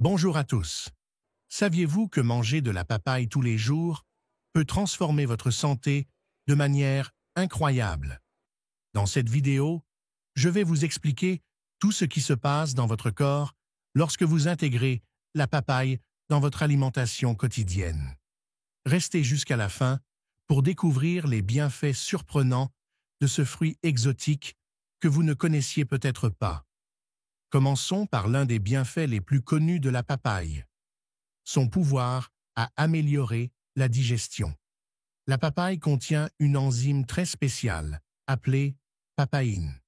Bonjour à tous. Saviez-vous que manger de la papaye tous les jours peut transformer votre santé de manière incroyable? Dans cette vidéo, je vais vous expliquer tout ce qui se passe dans votre corps lorsque vous intégrez la papaye dans votre alimentation quotidienne. Restez jusqu'à la fin pour découvrir les bienfaits surprenants de ce fruit exotique que vous ne connaissiez peut-être pas. Commençons par l'un des bienfaits les plus connus de la papaye, son pouvoir à améliorer la digestion. La papaye contient une enzyme très spéciale, appelée papaïne.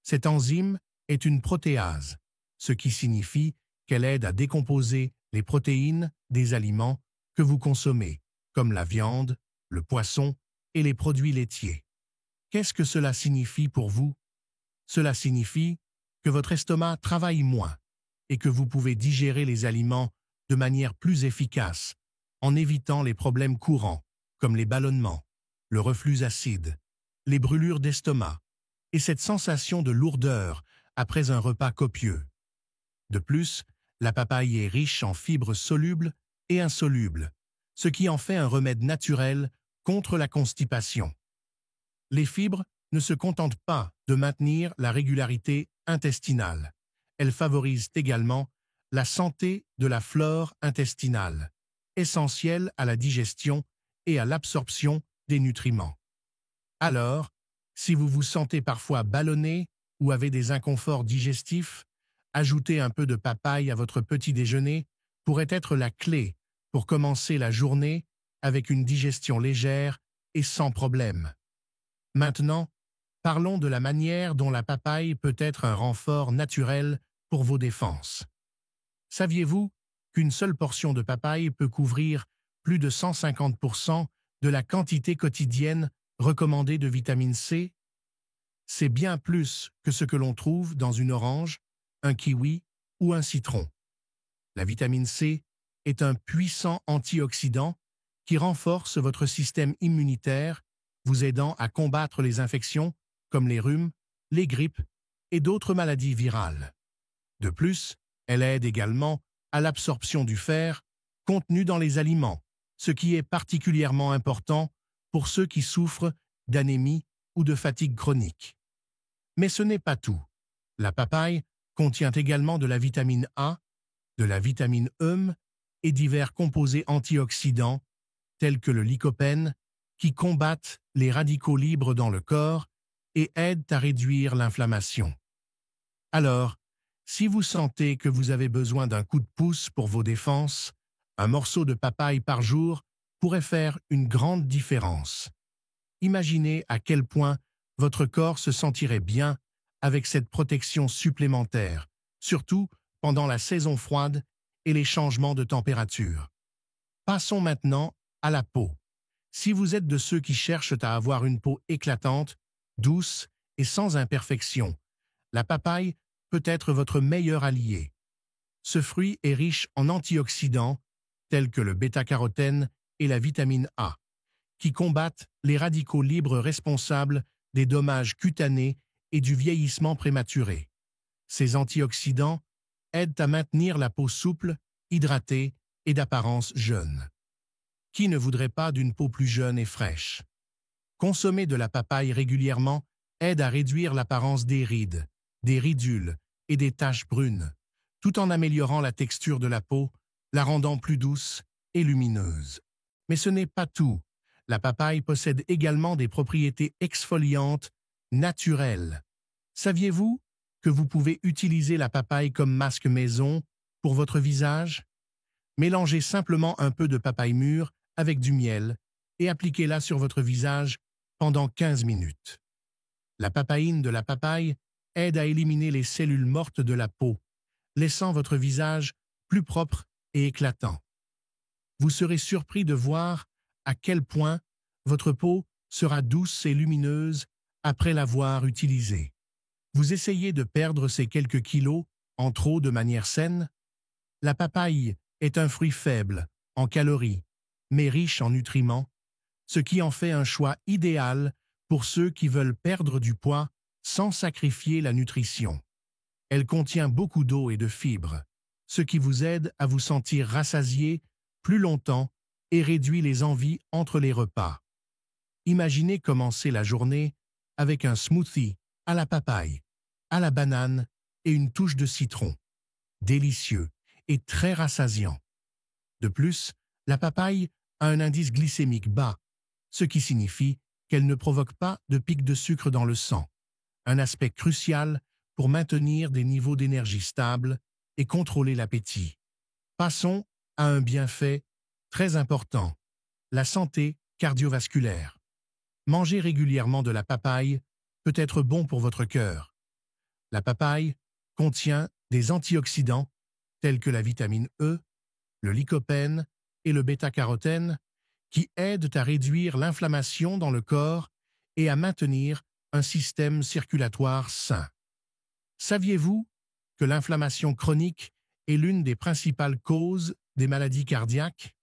Cette enzyme est une protéase, ce qui signifie qu'elle aide à décomposer les protéines des aliments que vous consommez, comme la viande, le poisson et les produits laitiers. Qu'est-ce que cela signifie pour vous? Cela signifie que votre estomac travaille moins et que vous pouvez digérer les aliments de manière plus efficace en évitant les problèmes courants comme les ballonnements, le reflux acide, les brûlures d'estomac et cette sensation de lourdeur après un repas copieux. De plus, la papaye est riche en fibres solubles et insolubles, ce qui en fait un remède naturel contre la constipation. Les fibres ne se contentent pas de maintenir la régularité intestinale. Elles favorisent également la santé de la flore intestinale, essentielle à la digestion et à l'absorption des nutriments. Alors, si vous vous sentez parfois ballonné ou avez des inconforts digestifs, ajouter un peu de papaye à votre petit déjeuner pourrait être la clé pour commencer la journée avec une digestion légère et sans problème. Maintenant, parlons de la manière dont la papaye peut être un renfort naturel pour vos défenses. Saviez-vous qu'une seule portion de papaye peut couvrir plus de 150% de la quantité quotidienne recommandée de vitamine C? C'est bien plus que ce que l'on trouve dans une orange, un kiwi ou un citron. La vitamine C est un puissant antioxydant qui renforce votre système immunitaire, vous aidant à combattre les infections comme les rhumes, les grippes et d'autres maladies virales. De plus, elle aide également à l'absorption du fer contenu dans les aliments, ce qui est particulièrement important pour ceux qui souffrent d'anémie ou de fatigue chronique. Mais ce n'est pas tout. La papaye contient également de la vitamine A, de la vitamine E et divers composés antioxydants tels que le lycopène qui combattent les radicaux libres dans le corps et aident à réduire l'inflammation. Alors, si vous sentez que vous avez besoin d'un coup de pouce pour vos défenses, un morceau de papaye par jour pourrait faire une grande différence. Imaginez à quel point votre corps se sentirait bien avec cette protection supplémentaire, surtout pendant la saison froide et les changements de température. Passons maintenant à la peau. Si vous êtes de ceux qui cherchent à avoir une peau éclatante, douce et sans imperfection, la papaye peut être votre meilleur allié. Ce fruit est riche en antioxydants tels que le bêta-carotène et la vitamine A, qui combattent les radicaux libres responsables des dommages cutanés et du vieillissement prématuré. Ces antioxydants aident à maintenir la peau souple, hydratée et d'apparence jeune. Qui ne voudrait pas d'une peau plus jeune et fraîche? Consommer de la papaye régulièrement aide à réduire l'apparence des rides, des ridules et des taches brunes, tout en améliorant la texture de la peau, la rendant plus douce et lumineuse. Mais ce n'est pas tout. La papaye possède également des propriétés exfoliantes naturelles. Saviez-vous que vous pouvez utiliser la papaye comme masque maison pour votre visage? Mélangez simplement un peu de papaye mûre avec du miel et appliquez-la sur votre visage pendant 15 minutes. La papaïne de la papaye aide à éliminer les cellules mortes de la peau, laissant votre visage plus propre et éclatant. Vous serez surpris de voir à quel point votre peau sera douce et lumineuse après l'avoir utilisée. Vous essayez de perdre ces quelques kilos en trop de manière saine? La papaye est un fruit faible en calories, mais riche en nutriments, ce qui en fait un choix idéal pour ceux qui veulent perdre du poids sans sacrifier la nutrition. Elle contient beaucoup d'eau et de fibres, ce qui vous aide à vous sentir rassasié plus longtemps et réduit les envies entre les repas. Imaginez commencer la journée avec un smoothie à la papaye, à la banane et une touche de citron. Délicieux et très rassasiant. De plus, la papaye a un indice glycémique bas, ce qui signifie qu'elle ne provoque pas de pic de sucre dans le sang, un aspect crucial pour maintenir des niveaux d'énergie stables et contrôler l'appétit. Passons à un bienfait très important, la santé cardiovasculaire. Manger régulièrement de la papaye peut être bon pour votre cœur. La papaye contient des antioxydants tels que la vitamine E, le lycopène et le bêta-carotène qui aident à réduire l'inflammation dans le corps et à maintenir un système circulatoire sain. Saviez-vous que l'inflammation chronique est l'une des principales causes des maladies cardiaques?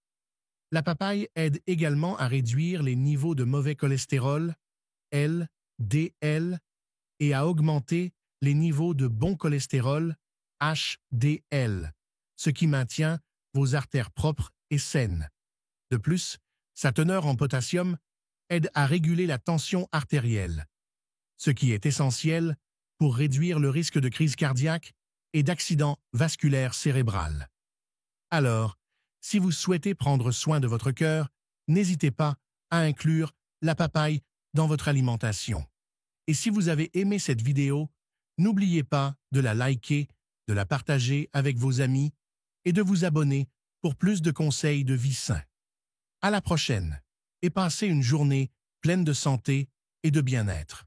La papaye aide également à réduire les niveaux de mauvais cholestérol, LDL, et à augmenter les niveaux de bon cholestérol, HDL, ce qui maintient vos artères propres et saines. De plus, sa teneur en potassium aide à réguler la tension artérielle, ce qui est essentiel pour réduire le risque de crise cardiaque et d'accident vasculaire cérébral. Alors, si vous souhaitez prendre soin de votre cœur, n'hésitez pas à inclure la papaye dans votre alimentation. Et si vous avez aimé cette vidéo, n'oubliez pas de la liker, de la partager avec vos amis et de vous abonner pour plus de conseils de vie sains. À la prochaine et passez une journée pleine de santé et de bien-être.